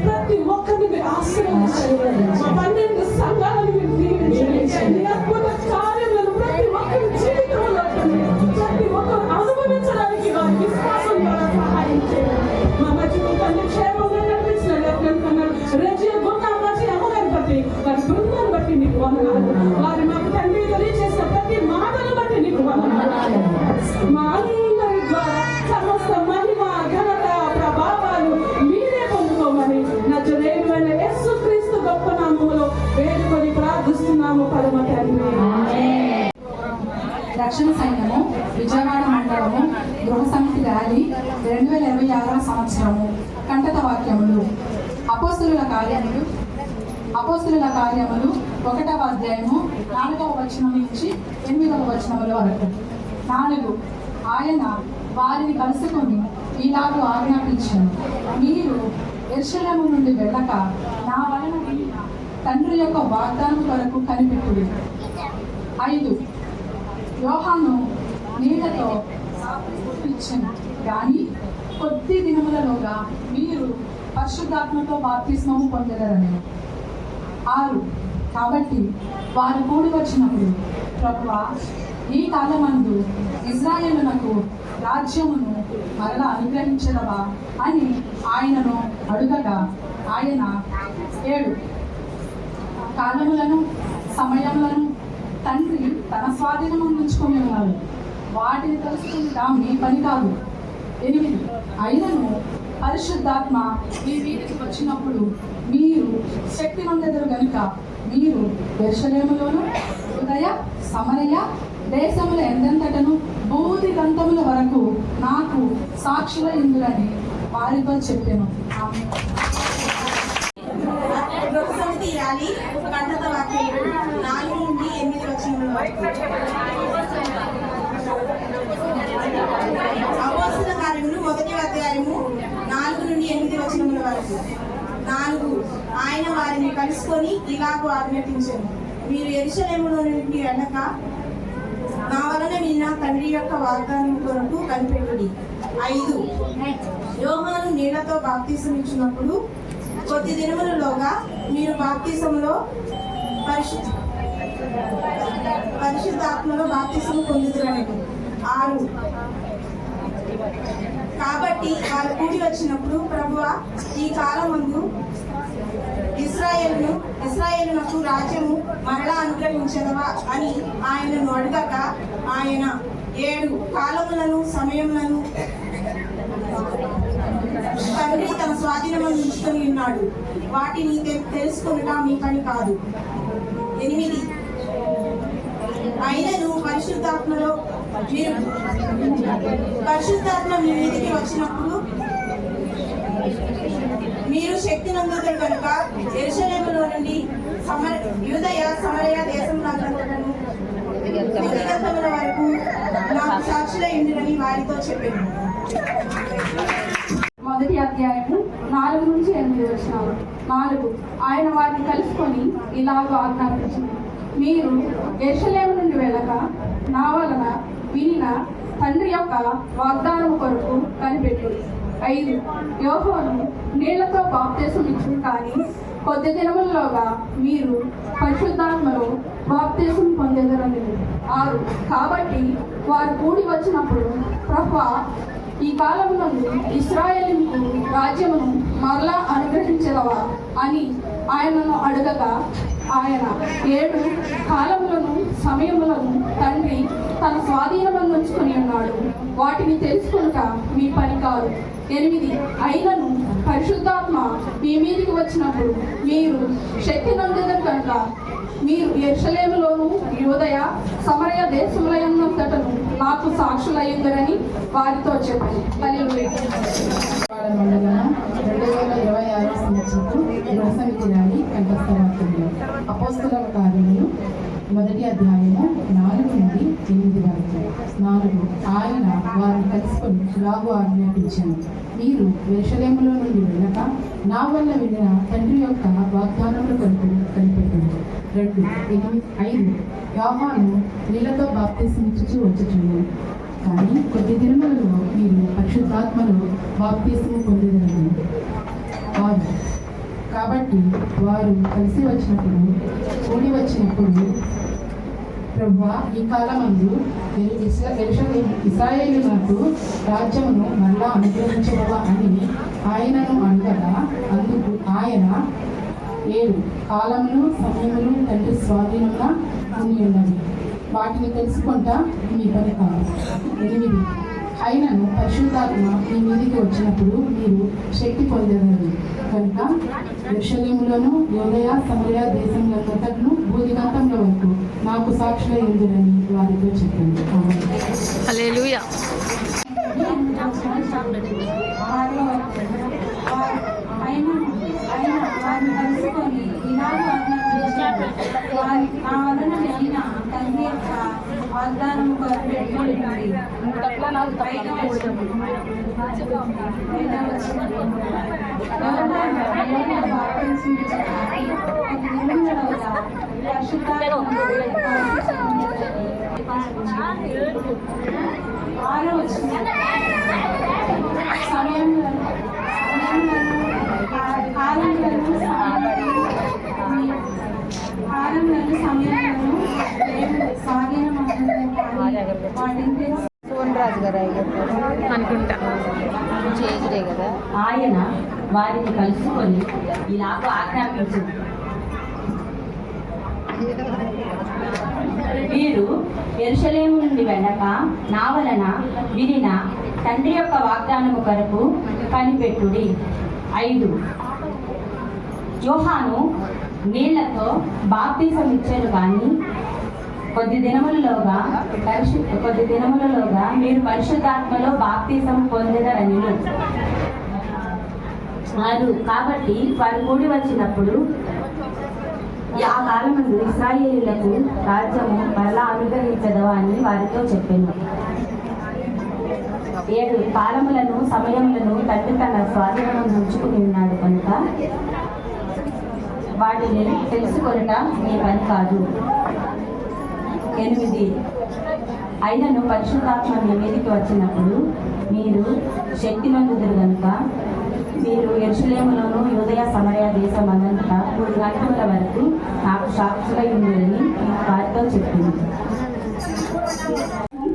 ప్రతి ఒక్కరిని మీరు ఆశీర్వదించండి. మా 12 సంఘాలను మీరు దీవించండి. అద్భుత కార్యములను ప్రతి ఒక్కరి జీవితంలో ప్రతి ఒక్కరు అనుభవించడానికి వారి విశ్వాసం ద్వారా సహాయం చేయండి. మా మధ్యలో క్షేమంగా నడిపించిన రేజియో గున్న మధ్య అమ్మగారిని బట్టి వారి బృందాన్ని బట్టి నీకు వందనాలు. వారి మాకు తండ్రి తెలియజేసిన ప్రతి మాటను బట్టి నీకు వందనాలు. మా అందరి ద్వారా సమస్త మహిమ ఘనత ప్రభావాలు మీరే పొందుకోమని నజరేయుడైన యేసుక్రీస్తు గొప్ప నామములో వేడుకొని ప్రార్థిస్తున్నాము పరమ తండ్రి. రక్షణ సైన్యము విజయవాడ మండలము గృహ సమితి ర్యాలీ 2026 సంవత్సరము. కంటత వాక్యములు అపోస్తలుల కార్యములు 1వ అధ్యాయము 4వ వచనం నుంచి 8వ వచనముల వరకు. 4 ఆయన వారిని కలుసుకొని ఇలాగూ ఆజ్ఞాపించాను, మీరు యెరూషలేము నుండి వెళ్ళక నా వలన వినిన తండ్రి యొక్క వాగ్దానం కొరకు కనిపెట్టుడి. 5 యోహాను నీళ్లతో ఇచ్చాను, కానీ కొద్ది దినములలోగా మీరు పరిశుద్ధాత్మతో బాప్తిస్మము పొందగలరని. 6 కాబట్టి వారు కూడి వచ్చినప్పుడు, ప్రభువా, ఈ కాలమందు ఇశ్రాయేలునకు రాజ్యమును మరలా అనుగ్రహించదవా అని ఆయనను అడుగగా ఆయన 7 కాలములను సమయములను తండ్రి తన స్వాధీనం ఉంచుకొని ఉన్నారు. వాటిని తెలుసుకుంటా మీ పని కాదు. 8 అయినను పరిశుద్ధాత్మ మీ వీధికి వచ్చినప్పుడు మీరు శక్తి నొందెదరు గనుక మీరు యెరూషలేములోను యూదయ సమరయ దేశముల ఎందెంతటను భూది గంతముల వరకు నాకు సాక్షుల ఇందులని వారితో చెప్పాను. గృహసమితి ర్యాలీ కంఠత వాక్యం 4 నుండి 8 వచనముల వరకు. అపోస్తలుల కార్యములు 1వ అధ్యాయము 4 నుండి 8 వచనముల వరకు. 4 ఆయన వారిని కలుసుకొని ఇలాగూ ఆజ్ఞాపించాను, మీరు యెరూషలేములో నుండి వెళ్ళక నా వలన విన్న తండ్రి యొక్క వాగ్దానం కొరకు కనిపెట్టుడి. 5 యోహాను నీళ్లతో బాప్తీసం ఇచ్చినప్పుడు కొద్ది దినములలోగా మీరు బాప్తీసంలో పరిశుద్ధాత్మలో బాప్తీసం పొందుదురని. 6 కాబట్టి వారు కూడి వచ్చినప్పుడు ప్రభువా ఈ కాలమందు ఇశ్రాయేలునకు రాజ్యము మరలా అనుగ్రహించదవా అని ఆయనను అడగక ఆయన 7 కాలములను సమయములను తండ్రి తన స్వాధీనమును ఉంచుకొని ఉన్నాడు. వాటిని తెలుసుకొనుట మీ పని కాదు. 8 అయినను పరిశుద్ధాత్మ మీ మీదికి వచ్చినప్పుడు మీరు శక్తి నందుతారు కనుక యెరూషలేములో నుండి యూదయ సమరయ దేశములంతటను భూదిగంతముల వరకు నాకు సాక్షులై ఉండునని వారితో చెప్పాను. 1వ అధ్యాయము 4 నుంచి 8 వచనాలు. 4 ఆయన వారిని కలుసుకొని ఇలాగూ ఆజ్ఞాపించింది, మీరు యెరూషలేము నుండి వెళ్ళక నా వలన వినిన తండ్రి యొక్క వాగ్దానం కొరకు కనిపెట్టుడి. 5 యోహాను నీళ్లతో బాప్తీసం ఇచ్చును కానీ కొద్ది దినములలోగా మీరు పరిశుద్ధాత్మలో బాప్తీసం పొందెదరని. 6 కాబట్టి వారు కూడి వచ్చినప్పుడు ప్రభువా ఈ కాలంలో ఇశ్రాయేలుకు రాజ్యమును మరలా అనుగ్రహించదవా అని ఆయనను అడగగా ఆయన 7 కాలములను సమయములను తండ్రి తన స్వాధీనమందు ఉంచుకొని ఉన్నాడు. వాటిని తెలుసుకొనుట మీ పని కాదు. 8 అయినను పరిశుద్ధాత్మ మీ మీదికి వచ్చినప్పుడు మీరు శక్తి నొందెదరు కనుక మీరు యెరూషలేములోను యూదయ సమరయ దేశములంతటను నాకు సాక్షులయ్యుందరని వారితో చెప్పాను. హల్లెలూయా. మండలం 2026 సంవత్సరపు గృహసమితి ర్యాలీ కంఠస్థ వాక్యంలో అపోస్తలుల కార్యములు 1వ అధ్యాయము 4 నుండి 8 వరకు. 4 ఆయన వారిని కలుసుకొని ఇలాగూ ఆజ్ఞాపించాను, మీరు యెరూషలేములో నుండి వెళ్ళక నా వల్ల వినిన తండ్రి యొక్క వాగ్దానముల కొరకు కనిపెట్టండి. 5 యోహాను నీళ్లతో బాప్తీసం ఇచ్చుచు వచ్చుచున్నాడు కానీ కొద్ది దినములలో మీరు పరిశుద్ధాత్మలో బాప్తీసము పొందేదరని. 6 కాబట్టి వారు కలిసి కూడి వచ్చినప్పుడు ప్రభువా ఈ కాలమందు ఇశ్రాయేలునకు రాజ్యమును మరలా అనుగ్రహించదవా అని ఆయనను అడగగా అందుకు ఆయన 7 కాలములు సమయములు తండ్రి స్వాధీనంగా ఉండి ఉన్నవి. వాటిని తెలుసుకుంటా మీ పని కాదు. 8 అయినను పరిశుద్ధాత్మ మీ మీదికి వచ్చినప్పుడు మీరు శక్తి పొందేదారు కనుక యెరూషలేములోను యూదయ సమరయ దేశములంతటను భూదిగంతముల వరకు నాకు సాక్షులై ఉండునని వారితో చెప్పండి. హల్లెలూయా. వారిని కలుసుకొని ఇలాగూ ఆజ్ఞాపించాడు, నా వలన వినిన తండ్రి యొక్క వాగ్దానము కొరకు పెట్టుబడి. 6 సమయంలో సోనరాజు గారు అనుకుంటా చేజుడే కదా. ఆయన వారిని కలుసుకొని ఇలాగ ఆజ్ఞాపించింది, వీరు యెరూషలేము నుండి వెళ్ళక నా వలన వినిన తండ్రి యొక్క వాగ్దానము కొరకు కనిపెట్టుడి. 5. యోహాను నీళ్లతో బాప్తిసం ఇచ్చారు, కానీ కొద్ది దినములలోగా మీరు పరిశుద్ధాత్మలో బాప్తిసం పొందెదరని. 6. కాబట్టి వారు కూడి వచ్చినప్పుడు ఆ కాలమందు ఇశ్రాయేలీయులకు రాజ్యము మరలా అనుగ్రహించదు అని వారితో చెప్పింది. 7. కాలములను సమయములను తండ్రి తన స్వాధీనం ఉంచుకుని ఉన్నాడు కనుక వాటిని తెలుసుకొనుట మీ పని కాదు. 8. అయినను పరిశుద్ధాత్మ మీ మీదికి వచ్చినప్పుడు మీరు శక్తి నొందుదురు కనుక మీరు యెరూషలేములోను యూదయ సమరయ దేశం అనంతటా 3 గంటల వరకు నాకు సాక్షులై ఉందని వారితో చెప్పింది.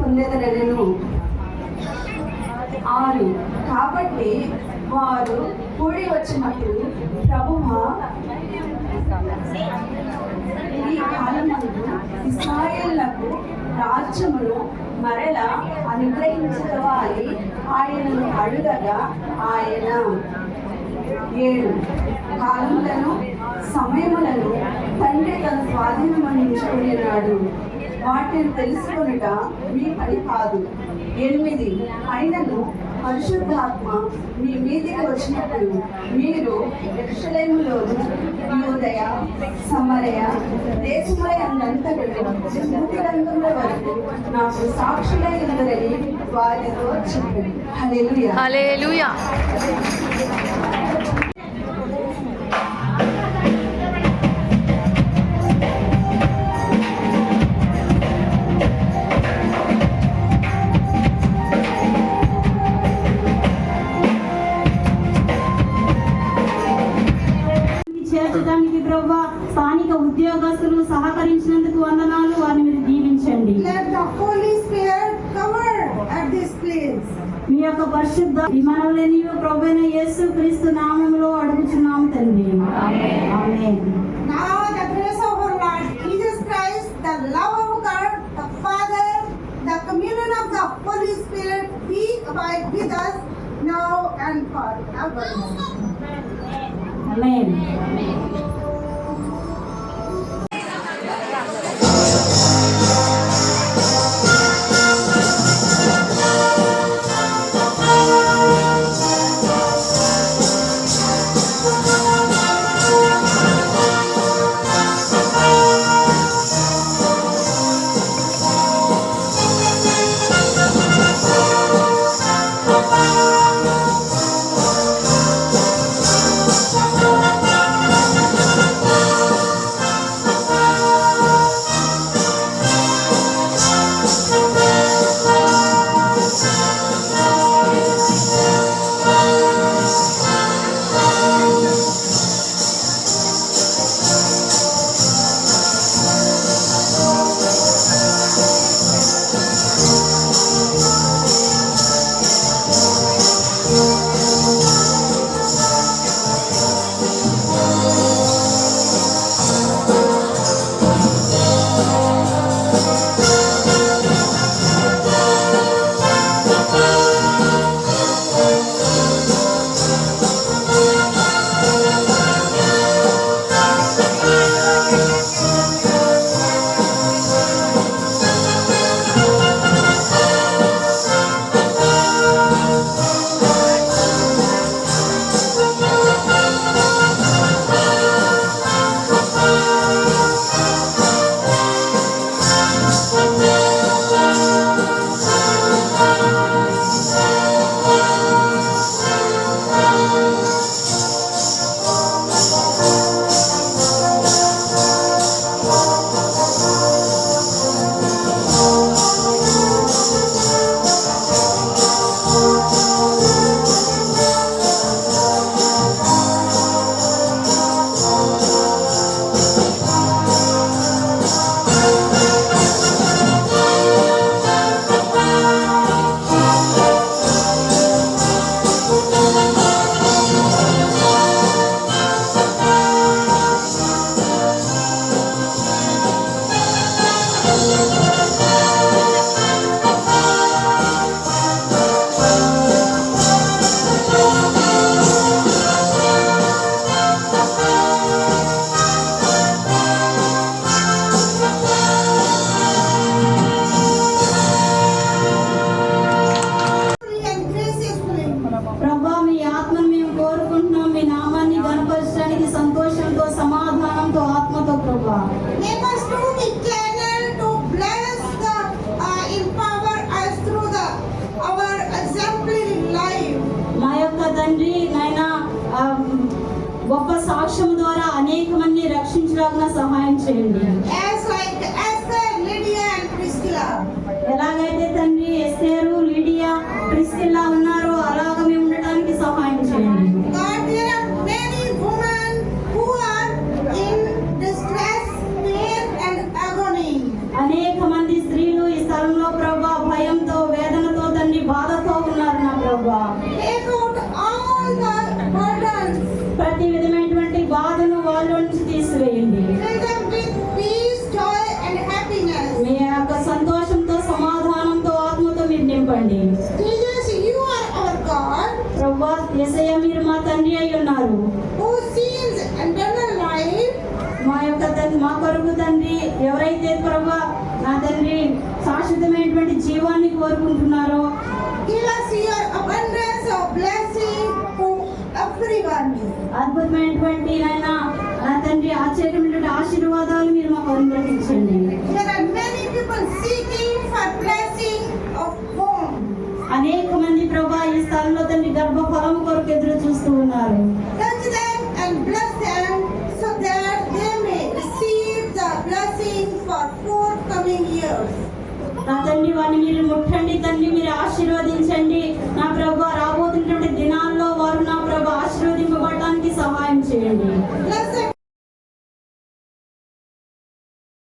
పొందేదరను. 6. కాబట్టి వారు కూడి వచ్చినప్పుడు ప్రభువా ఈ కాలమందు ఇశ్రాయేలులకు రాజ్యమును మరల అనుగ్రహించదవా అని ఆయనను అడుగగా ఆయన 7. కాలములను సమయములను తండ్రి తన స్వాధీనమని ఉంచుకున్నాడు, వాటిని తెలుసుకొనుట మీ పని కాదు. 8. అయినను పరిశుద్ధాత్మ మీ మీదికి వచ్చినప్పుడు మీరు యెరూషలేములోను యూదయ సమరయ దేశములంతటను భూదిగంతముల వరకు నాకు సాక్షులై ఉందరని వారితో చెప్పండి. హల్లెలూయా. హల్లెలూయా. చేర్చడానికి ప్రభువా స్థానిక ఉద్యోగస్తులు సహకరించినందుకు వందనాలు. వారిని మీరు దీవించండి. Let the Holy Spirit cover at this place. మీ యొక్క పరిశుద్ధ విమానములని ప్రభువైన యేసు క్రీస్తు నామములో అడుగుచున్నాము తండ్రి. ఆమేన్. Now the grace of our Lord Jesus Christ, the love of God, the Father, the communion of the Holy Spirit be abide with us now and forever. ఆమేన్. మనసుతో ఆత్మతో ప్రభా. Make us to be channel to bless the empower us through our exemplary life. మా యొక్క తండ్రి నాయన గొప్ప సాక్ష్యం ద్వారా అనేక మంది రక్షించడానికి సహాయం చేయండి. As like Esther, Lydia and Priscilla. ఎలాగైతే తండ్రి ఎస్తేరు, లీడియా, ప్రిస్కిల్లా ఉన్నారో అలాగ మేము ఉండటానికి సహాయం చేయండి. God, there are many women who are in distress, pain and agony. అనేక మంది స్త్రీలు ఈ స్థలంలో ప్రభా భయంతో, వేదనతో, తండ్రి బాధతో ఉన్నారు నా ప్రభా. Take out all the burdens. ప్రతి విధమైనటువంటి బాధను వాళ్ళ నుంచి తీసివేయండి. Fill them with peace, joy and happiness. మీ యొక్క సంతోషంతో, సమాధానంతో, ఆత్మతో మీరు నింపండి. Jesus, you are our God ప్రభా యేసయ్య మీరు మా తండ్రి అయి ఉన్నారు. who sees eternal life. మా యొక్క మా కొరకు తండ్రి ఎవరైతే ప్రభా నా తండ్రి శాశ్వతమైనటువంటి జీవాన్ని కోరుకుంటున్నారో Give us your abundance of blessing to everyone. అద్భుతమైనటువంటి ఆయన నా తండ్రి ఆశ్చర్యమైనటువంటి ఆశీర్వాదాలు మీరు మాకు అనుగ్రహించండి. There are many people seeking for blessing of home. అనేక మంది ప్రభా ఈ స్థలంలో తండ్రి గర్భఫలం కొరకు ఎదురు చూస్తూ ఉన్నారు. Touch them and bless them so that they may receive the blessing for forthcoming years. నా తండ్రి వారిని మీరు ముట్టండి తండ్రి, మీరు ఆశీర్వదించండి నా ప్రభా. రాబోతున్నటువంటి దినాల్లో వారు నా ప్రభా ఆశీర్వదింపబడటానికి సహాయం చేయండి. Bless